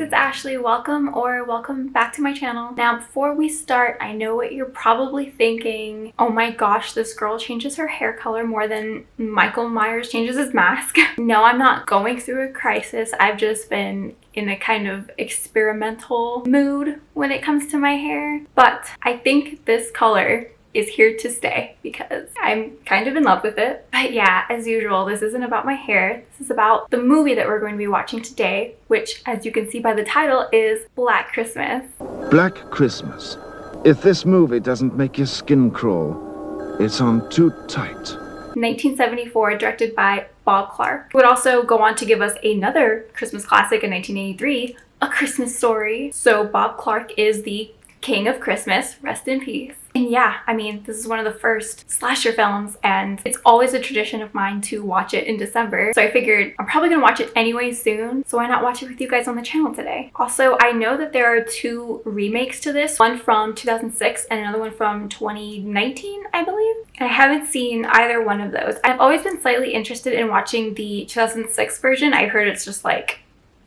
it's Ashley. Welcome back to my channel. Now, before we start, I know what you're probably thinking. Oh my gosh, this girl changes her hair color more than Michael Myers changes his mask. No, I'm not going through a crisis. I've just been in a kind of experimental mood when it comes to my hair. But I think this color is here to stay because I'm kind of in love with it. But yeah, as usual, this isn't about my hair. This is about the movie that we're going to be watching today, which, as you can see by the title, is Black Christmas. Black Christmas. If this movie doesn't make your skin crawl, it's on too tight. 1974, directed by Bob Clark. Would also go on to give us another Christmas classic in 1983, A Christmas Story. So Bob Clark is the king of Christmas, rest in peace. And yeah, I mean, this is one of the first slasher films, and it's always a tradition of mine to watch it in December. So I figured I'm probably gonna watch it anyway soon, so why not watch it with you guys on the channel today? Also, I know that there are two remakes to this, one from 2006 and another one from 2019, I believe. And I haven't seen either one of those. I've always been slightly interested in watching the 2006 version. I heard it's just like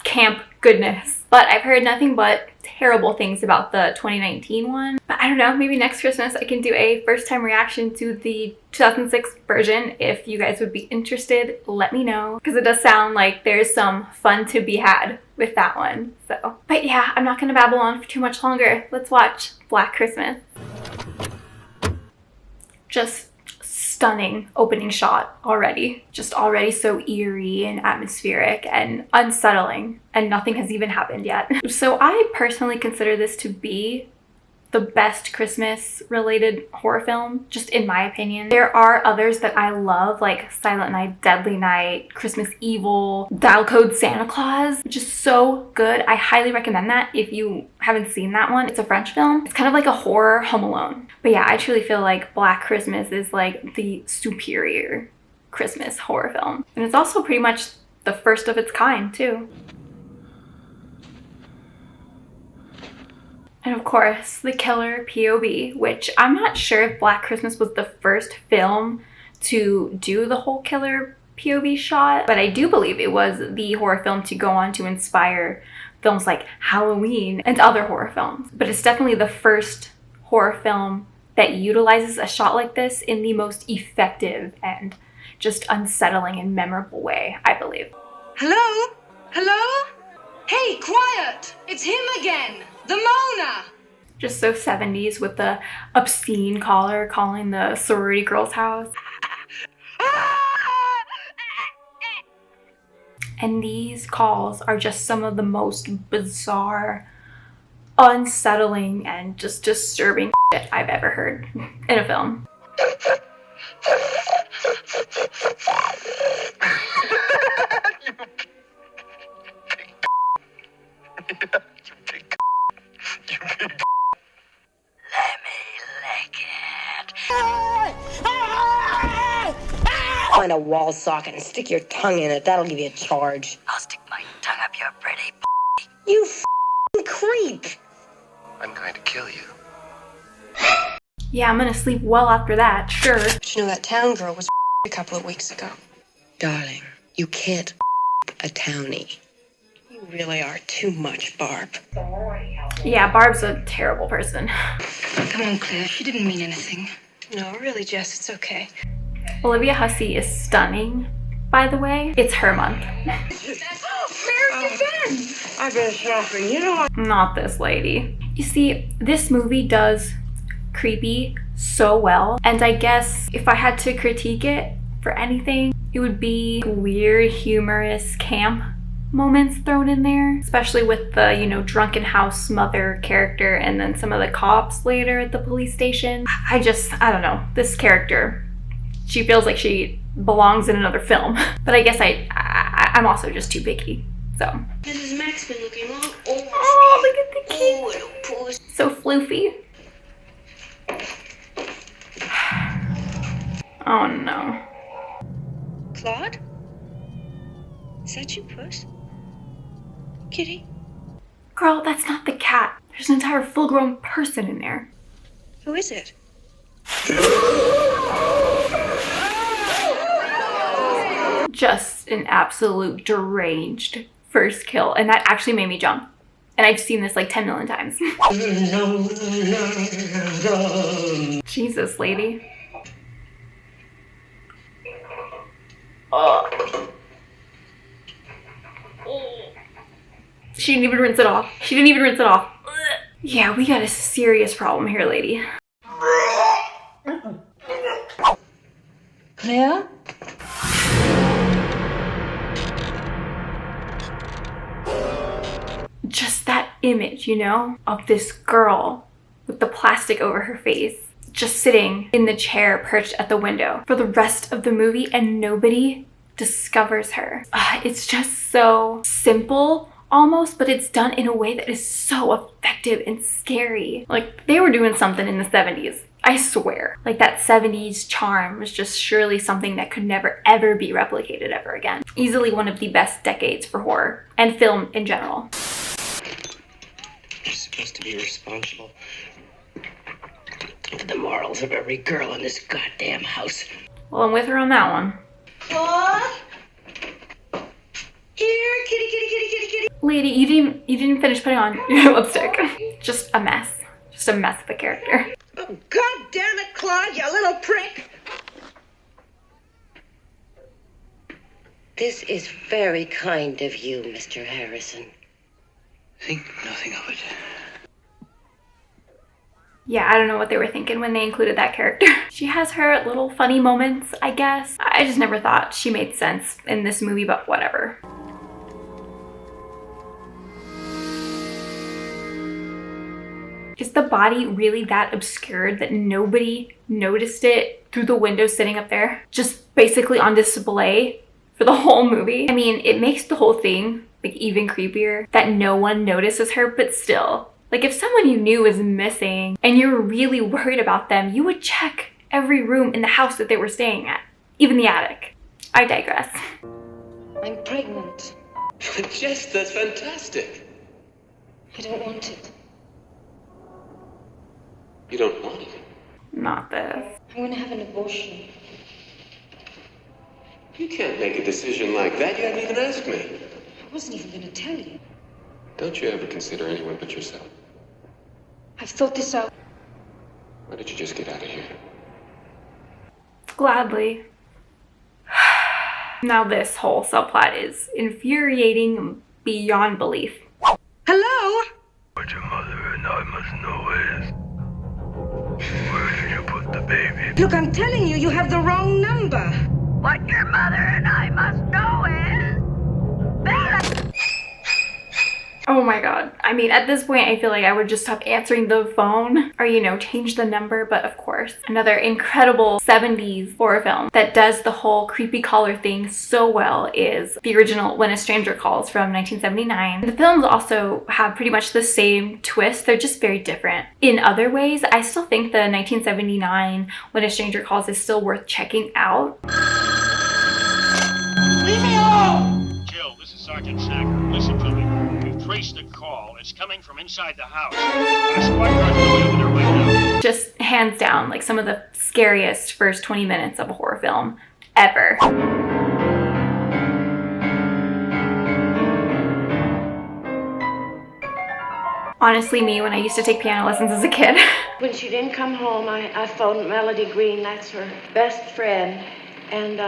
camp goodness. But I've heard nothing but terrible things about the 2019 one. But I don't know, maybe next Christmas I can do a first time reaction to the 2006 version. If you guys would be interested, let me know. Because it does sound like there's some fun to be had with that one. So, but yeah, I'm not gonna babble on for too much longer. Let's watch Black Christmas. Just stunning opening shot already. Just already so eerie and atmospheric and unsettling, and nothing has even happened yet. So I personally consider this to be the best Christmas related horror film, just in my opinion. There are others that I love, like Silent Night, Deadly Night, Christmas Evil, Dial Code Santa Claus, which is so good. I highly recommend that if you haven't seen that one. It's a French film. It's kind of like a horror Home Alone. But yeah, I truly feel like Black Christmas is like the superior Christmas horror film. And it's also pretty much the first of its kind too. And of course, the killer POV, which I'm not sure if Black Christmas was the first film to do the whole killer POV shot, but I do believe it was the horror film to go on to inspire films like Halloween and other horror films. But it's definitely the first horror film that utilizes a shot like this in the most effective and just unsettling and memorable way, I believe. Hello? Hello? Hey, quiet! It's him again! The Mona! Just so 70s with the obscene caller calling the sorority girl's house. And these calls are just some of the most bizarre, unsettling, and just disturbing shit I've ever heard in a film. Find a wall socket and stick your tongue in it. That'll give you a charge. I'll stick my tongue up your pretty You f***ing creep. I'm going to kill you. Yeah, I'm gonna sleep well after that, sure. But you know that town girl was a couple of weeks ago. Darling, you can't a townie. You really are too much, Barb. Yeah, Barb's a terrible person. Come on, Claire. She didn't mean anything. No, really, Jess, it's okay. Olivia Hussey is stunning, by the way. It's her month. Where have you been? I've been shopping, you know. Not this lady. You see, this movie does creepy so well, and I guess if I had to critique it for anything, it would be weird, humorous camp moments thrown in there, especially with the, you know, drunken house mother character and then some of the cops later at the police station. I don't know. This character, she feels like she belongs in another film. But I guess I'm also just too picky, so. Mrs. Mack's been looking all over. Oh, look at the kid. So floofy. Oh no. Claude? Is that you, Puss? Kitty? Girl, that's not the cat. There's an entire full-grown person in there. Who is it? Just an absolute deranged first kill, and that actually made me jump. And I've seen this like 10 million times. Jesus, lady. Oh. She didn't even rinse it off. She didn't even rinse it off. Yeah, we got a serious problem here, lady. Claire? Just that image, you know, of this girl with the plastic over her face, just sitting in the chair perched at the window for the rest of the movie, and nobody discovers her. It's just so simple almost, but it's done in a way that is so effective and scary. Like, they were doing something in the 70s. I swear. Like, that 70s charm was just surely something that could never ever be replicated ever again. Easily one of the best decades for horror and film in general. You're supposed to be responsible for the morals of every girl in this goddamn house. Well, I'm with her on that one. What? Here, kitty, kitty, kitty, kitty, kitty. Lady, you didn't finish putting on your lipstick. Just a mess. Just a mess of a character. Oh, God damn it, Claude, you little prick. This is very kind of you, Mr. Harrison. Think nothing of it. Yeah, I don't know what they were thinking when they included that character. She has her little funny moments, I guess. I just never thought she made sense in this movie, but whatever. Is the body really that obscured that nobody noticed it through the window sitting up there? Just basically on display for the whole movie? I mean, it makes the whole thing like even creepier that no one notices her, but still. Like, if someone you knew was missing and you were really worried about them, you would check every room in the house that they were staying at, even the attic. I digress. I'm pregnant. Jess, that's fantastic. I don't want it. You don't want it? Not this. I'm going to have an abortion. You can't make a decision like that. You haven't even asked me. I wasn't even going to tell you. Don't you ever consider anyone but yourself? I've thought this out. Why don't you just get out of here? Gladly. Now this whole subplot is infuriating beyond belief. Hello? What your mother and I must know is, where did you put the baby? Look, I'm telling you, you have the wrong number. What your mother and I must know is... Oh my god. I mean, at this point, I feel like I would just stop answering the phone or, you know, change the number. But of course, another incredible 70s horror film that does the whole creepy caller thing so well is the original When a Stranger Calls from 1979. The films also have pretty much the same twist. They're just very different. In other ways, I still think the 1979 When a Stranger Calls is still worth checking out. Leave me alone! Jill, this is Sergeant Sacker. Listen to me. We've traced the call. It's coming from inside the house. Got a squad car's on the way over there right now. Just hands down, like some of the scariest first 20 minutes of a horror film ever. Honestly, me, when I used to take piano lessons as a kid. When she didn't come home, I phoned Melody Green, that's her best friend, and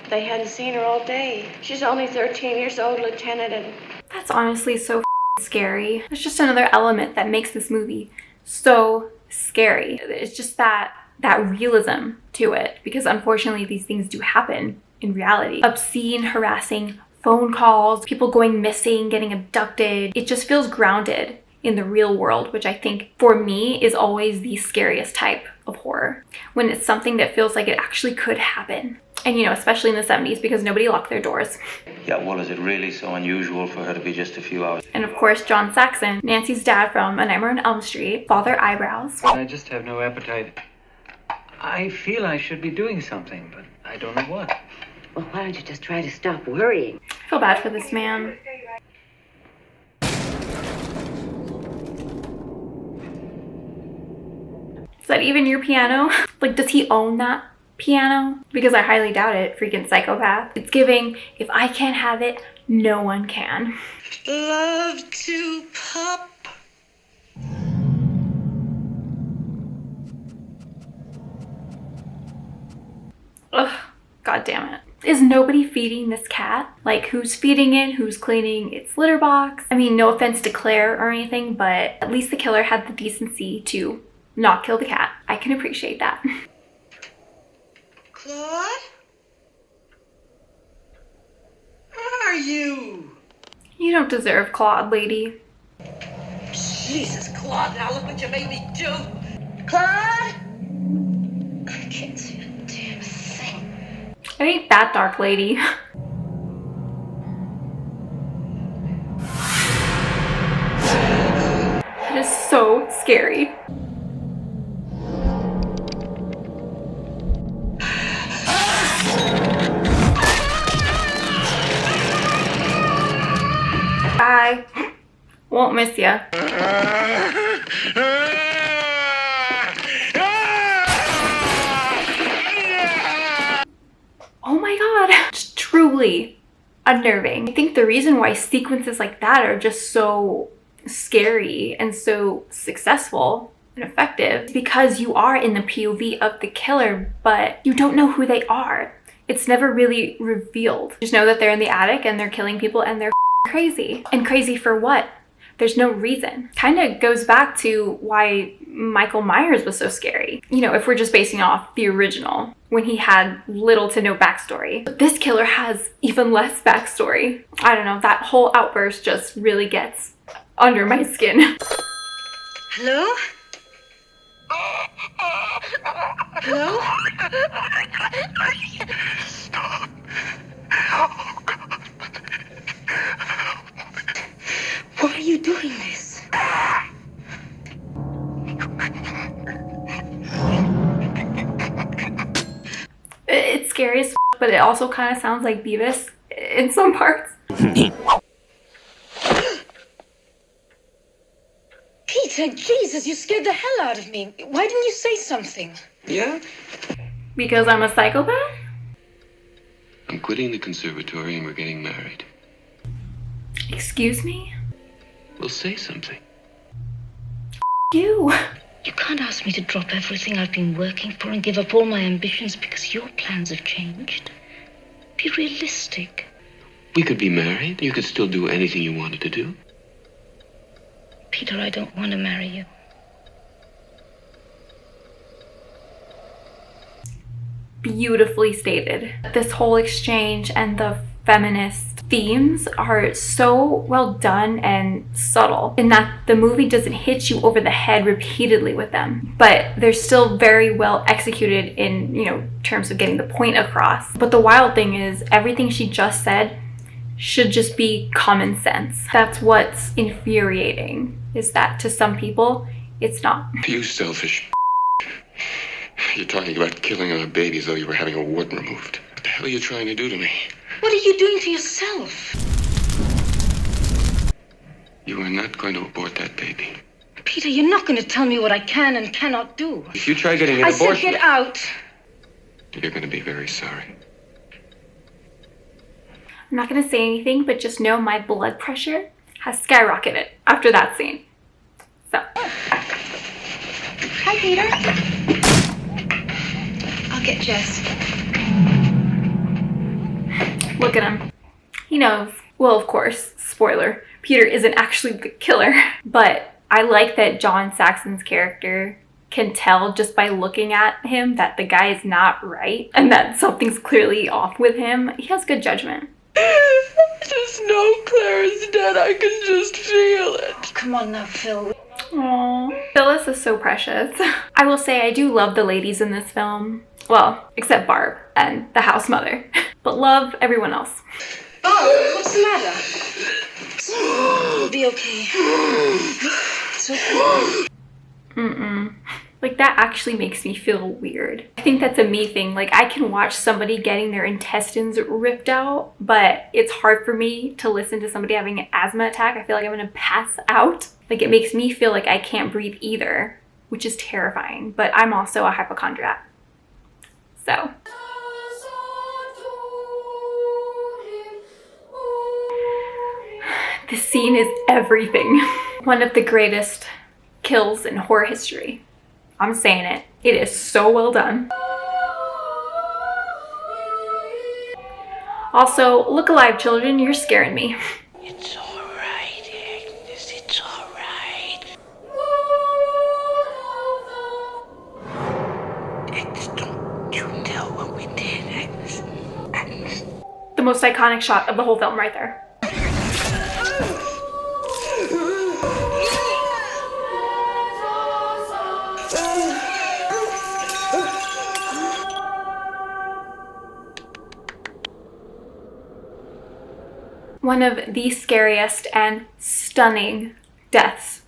they hadn't seen her all day. She's only 13 years old, Lieutenant, and... That's honestly so scary. It's just another element that makes this movie so scary. It's just that realism to it, because unfortunately these things do happen in reality. Obscene, harassing phone calls, people going missing, getting abducted. It just feels grounded in the real world, which I think for me is always the scariest type of horror. When it's something that feels like it actually could happen. And, you know, especially in the 70s, because nobody locked their doors. Yeah, well, is it really so unusual for her to be just a few hours? And of course, John Saxon, Nancy's dad from A Nightmare on Elm Street, Father Eyebrows. I just have no appetite. I feel I should be doing something, but I don't know what. Well, why don't you just try to stop worrying? I feel bad for this man. Is that even your piano? Like, does he own that piano? Because I highly doubt it, freaking psychopath. It's giving, if I can't have it, No one can. Love to pop. Ugh, god damn it. Is nobody feeding this cat? Like, who's feeding it? Who's cleaning its litter box? I mean, no offense to Claire or anything, but at least the killer had the decency to not kill the cat. I can appreciate that. Claude? Where are you? You don't deserve Claude, lady. Jesus, Claude, now look what you made me do. Claude? I can't see a damn thing. It ain't that dark, lady. It is so scary. Bye. Won't miss ya. Oh my god. It's truly unnerving. I think the reason why sequences like that are just so scary and so successful and effective is because you are in the POV of the killer, but you don't know who they are. It's never really revealed. You just know that they're in the attic and they're killing people and they're crazy. And crazy for what? There's no reason. Kind of goes back to why Michael Myers was so scary. You know, if we're just basing off the original, when he had little to no backstory. But this killer has even less backstory. I don't know, that whole outburst just really gets under my skin. Hello? Hello? Stop. Oh, God. Why are you doing this? It's scary as f, but it also kind of sounds like Beavis in some parts. Peter, Jesus, you scared the hell out of me. Why didn't you say something? Yeah? Because I'm a psychopath? I'm quitting the conservatory and we're getting married. Excuse me? We'll say something. You. You can't ask me to drop everything I've been working for and give up all my ambitions because your plans have changed. Be realistic. We could be married. You could still do anything you wanted to do. Peter, I don't want to marry you. Beautifully stated. This whole exchange and the feminist themes are so well done and subtle in that the movie doesn't hit you over the head repeatedly with them, but they're still very well executed in, you know, terms of getting the point across. But the wild thing is everything she just said should just be common sense. That's what's infuriating, is that to some people it's not. You selfish. You're talking about killing our baby as though you were having a wart removed. What the hell are you trying to do to me? What are you doing to yourself? You are not going to abort that baby. Peter, you're not going to tell me what I can and cannot do. If you try getting an I abortion... said get out. You're going to be very sorry. I'm not gonna say anything, but just know my blood pressure has skyrocketed after that scene. So. Hi, Peter. I'll get Jess. Look at him. He knows. Well, of course, spoiler, Peter isn't actually the killer. But I like that John Saxon's character can tell just by looking at him that the guy is not right and that something's clearly off with him. He has good judgment. I just know Claire is dead. I can just feel it. Oh, come on now, Phil. Aww. Phyllis is so precious. I will say I do love the ladies in this film. Well, except Barb and the house mother. But love everyone else. Oh, what's the matter? You'll be okay. It's okay. Like, that actually makes me feel weird. I think that's a me thing. Like, I can watch somebody getting their intestines ripped out, but it's hard for me to listen to somebody having an asthma attack. I feel like I'm gonna pass out. Like, it makes me feel like I can't breathe either, which is terrifying. But I'm also a hypochondriac. So. This scene is everything. One of the greatest kills in horror history. I'm saying it. It is so well done. Also, look alive, children, you're scaring me. It's all right, Agnes. It's all right. Agnes, don't you tell what we did, Agnes. Agnes. The most iconic shot of the whole film right there. One of the scariest and stunning deaths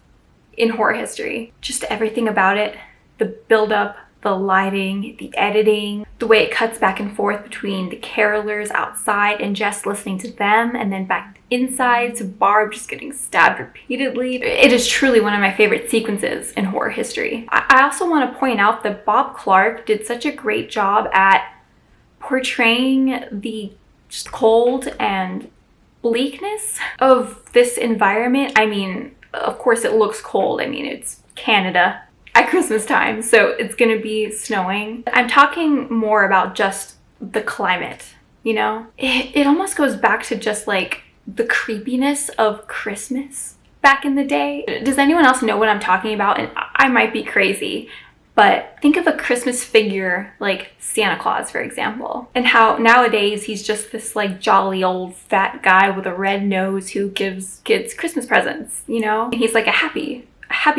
in horror history. Just everything about it, the build-up, the lighting, the editing, the way it cuts back and forth between the carolers outside and Jess listening to them, and then back inside to Barb just getting stabbed repeatedly. It is truly one of my favorite sequences in horror history. I also want to point out that Bob Clark did such a great job at portraying the just cold and bleakness of this environment. I mean, of course it looks cold. I mean, it's Canada at Christmas time, so it's gonna be snowing. I'm talking more about just the climate, you know? It almost goes back to just like the creepiness of Christmas back in the day. Does anyone else know what I'm talking about? And I might be crazy, but think of a Christmas figure like Santa Claus, for example, and how nowadays he's just this like jolly old fat guy with a red nose who gives kids Christmas presents, you know? And he's like a happy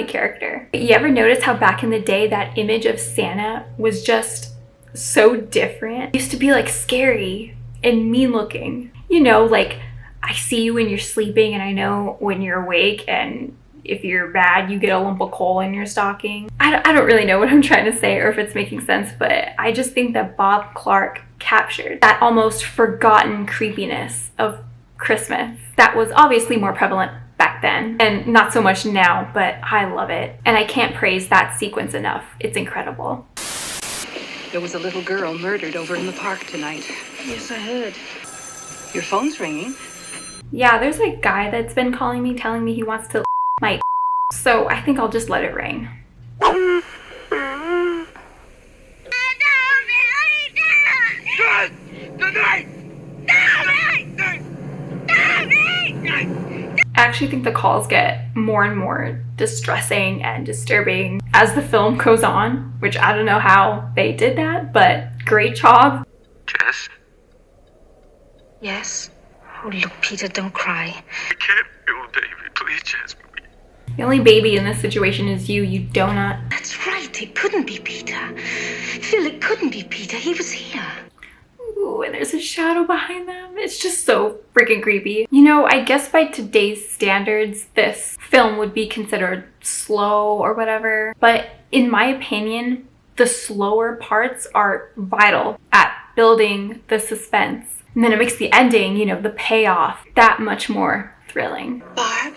character. You ever notice how back in the day that image of Santa was just so different? It used to be like scary and mean looking. You know, like I see you when you're sleeping and I know when you're awake, and if you're bad, you get a lump of coal in your stocking. I don't really know what I'm trying to say or if it's making sense, but I just think that Bob Clark captured that almost forgotten creepiness of Christmas that was obviously more prevalent back then and not so much now, but I love it. And I can't praise that sequence enough. It's incredible. There was a little girl murdered over in the park tonight. Yes, I heard. Your phone's ringing. Yeah, there's a guy that's been calling me telling me he wants to my so I think I'll just let it ring. I actually think the calls get more and more distressing and disturbing as the film goes on, which I don't know how they did that, but great job. Jess? Yes? Oh, look, Peter, don't cry. I can't feel baby. Please, Jess. The only baby in this situation is you donut. That's right, it couldn't be Peter. Phil, it couldn't be Peter. He was here. Ooh, and there's a shadow behind them. It's just so freaking creepy. You know, I guess by today's standards, this film would be considered slow or whatever. But in my opinion, the slower parts are vital at building the suspense. And then it makes the ending, you know, the payoff, that much more thrilling. Barb,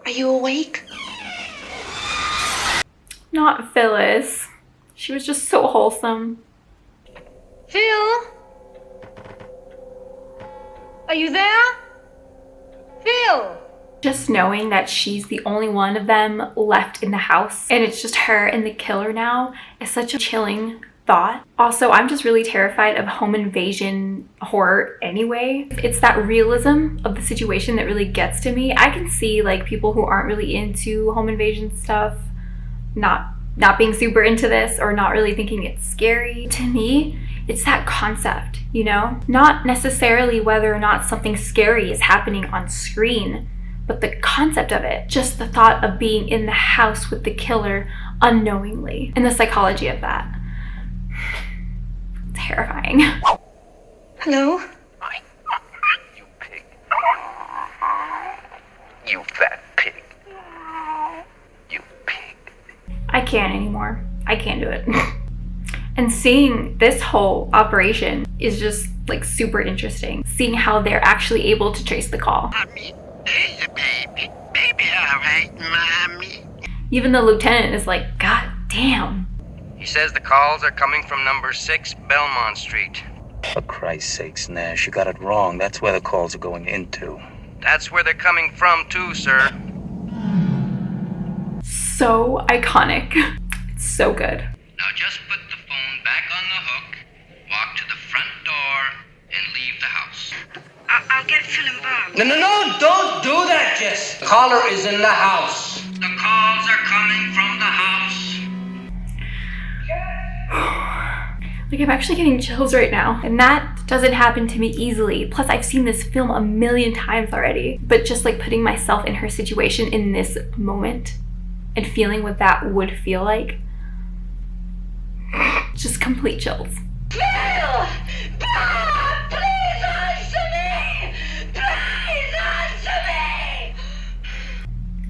are you awake? Not Phyllis. She was just so wholesome. Phil? Are you there? Phil? Just knowing that she's the only one of them left in the house and it's just her and the killer now is such a chilling thought. Also, I'm just really terrified of home invasion horror anyway. It's that realism of the situation that really gets to me. I can see like people who aren't really into home invasion stuff not being super into this or not really thinking it's scary. To me, it's that concept, you know? Not necessarily whether or not something scary is happening on screen, but the concept of it. Just the thought of being in the house with the killer unknowingly and the psychology of that. Terrifying. Hello? You pig. You fat pig. You pig. I can't anymore. I can't do it. And seeing this whole operation is just like super interesting. Seeing how they're actually able to trace the call. Mommy, there's a baby. Baby, all right, Mommy. Even the lieutenant is like, God damn. He says the calls are coming from number 6 Belmont Street. For Christ's sakes, Nash, you got it wrong. That's where the calls are going into. That's where they're coming from too, sir. So iconic. It's so good. Now just put the phone back on the hook, walk to the front door, and leave the house. I'll get Phil and Bob. No, don't do that, Jess. The caller is in the house. The calls are coming from the house. Like, I'm actually getting chills right now. And that doesn't happen to me easily. Plus, I've seen this film a million times already. But just like putting myself in her situation in this moment and feeling what that would feel like, just complete chills. Phil! Bob! Please answer me! Please answer me!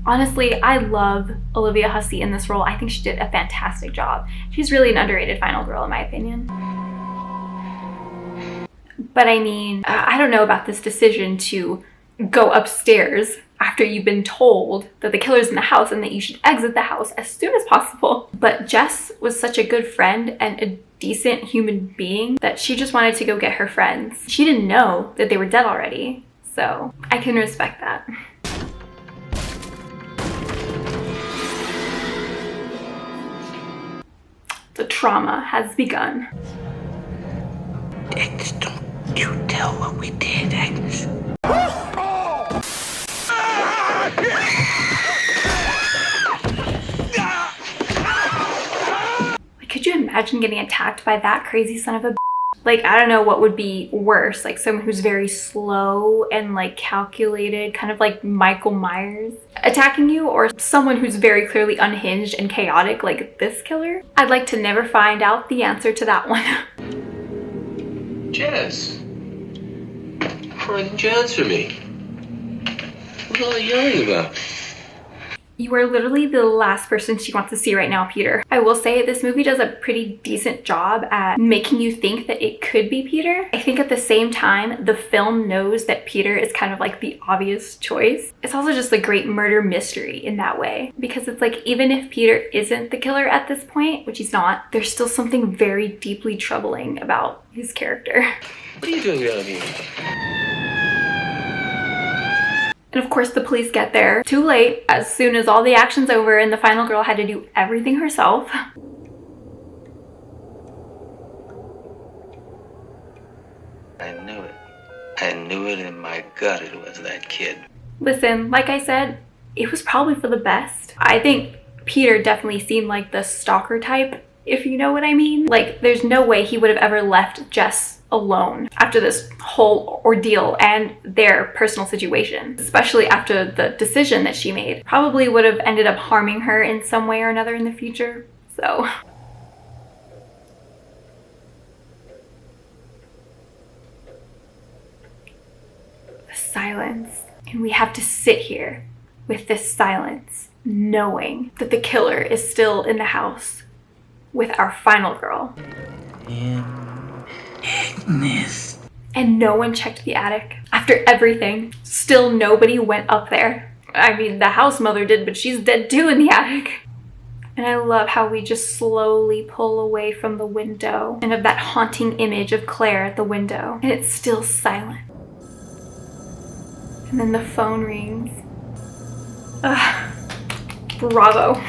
Honestly, I love Olivia Hussey in this role. I think she did a fantastic job. She's really an underrated final girl in my opinion. But I mean, I don't know about this decision to go upstairs after you've been told that the killer's in the house and that you should exit the house as soon as possible. But Jess was such a good friend and a decent human being that she just wanted to go get her friends. She didn't know that they were dead already, so I can respect that. The trauma has begun. Agnes, don't you tell what we did, Agnes. Could you imagine getting attacked by that crazy son of a b****? Like, I don't know what would be worse, like someone who's very slow and like calculated, kind of like Michael Myers attacking you, or someone who's very clearly unhinged and chaotic like this killer. I'd like to never find out the answer to that one. Jess, why didn't you answer me? What are you yelling about? You are literally the last person she wants to see right now, Peter. I will say this movie does a pretty decent job at making you think that it could be Peter. I think at the same time, the film knows that Peter is kind of like the obvious choice. It's also just a great murder mystery in that way, because it's like, even if Peter isn't the killer at this point, which he's not, there's still something very deeply troubling about his character. What are you doing down here? And of course the police get there too late, as soon as all the action's over and the final girl had to do everything herself. I knew it. I knew it in my gut it was that kid. Listen, like I said, it was probably for the best. I think Peter definitely seemed like the stalker type, if you know what I mean. Like, there's no way he would have ever left Jess alone after this whole ordeal and their personal situation, especially after the decision that she made. Probably would have ended up harming her in some way or another in the future, so. The silence. And we have to sit here with this silence, knowing that the killer is still in the house with our final girl. Agnes. And no one checked the attic. After everything, still nobody went up there. I mean, the house mother did, but she's dead too in the attic. And I love how we just slowly pull away from the window and of that haunting image of Claire at the window. And it's still silent. And then the phone rings. Ugh. Bravo.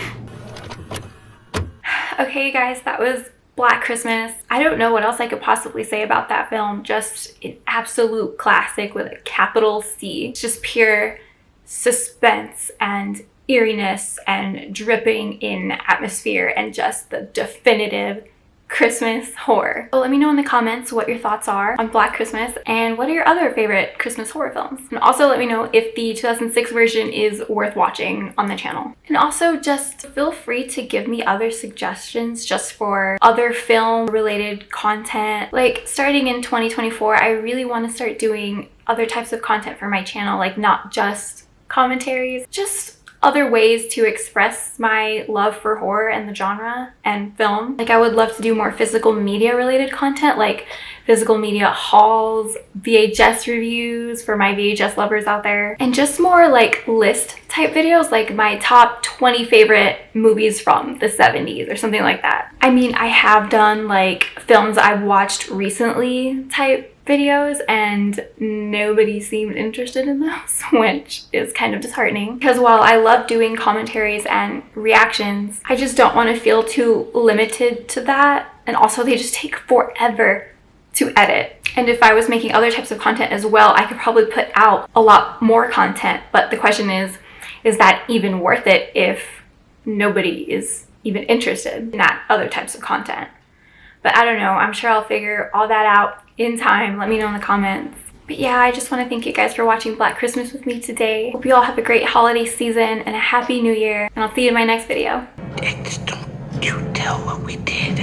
Okay, you guys, that was Black Christmas. I don't know what else I could possibly say about that film. Just an absolute classic with a capital C. It's just pure suspense and eeriness and dripping in atmosphere and just the definitive Christmas horror. So let me know in the comments what your thoughts are on Black Christmas and what are your other favorite Christmas horror films. And also let me know if the 2006 version is worth watching on the channel. And also just feel free to give me other suggestions just for other film related content. Like starting in 2024, I really want to start doing other types of content for my channel, like not just commentaries, just other ways to express my love for horror and the genre and film. Like I would love to do more physical media related content, like physical media hauls, VHS reviews for my VHS lovers out there, and just more like list type videos, like my top 20 favorite movies from the 70s or something like that. I mean, I have done like films I've watched recently type videos and nobody seemed interested in those, which is kind of disheartening. Because while I love doing commentaries and reactions, I just don't want to feel too limited to that. And also they just take forever to edit. And if I was making other types of content as well, I could probably put out a lot more content. But the question is that even worth it if nobody is even interested in that other types of content? But I don't know. I'm sure I'll figure all that out in time. Let me know in the comments. But yeah, I just want to thank you guys for watching Black Christmas with me today. Hope you all have a great holiday season and a happy new year. And I'll see you in my next video. Don't you tell what we did.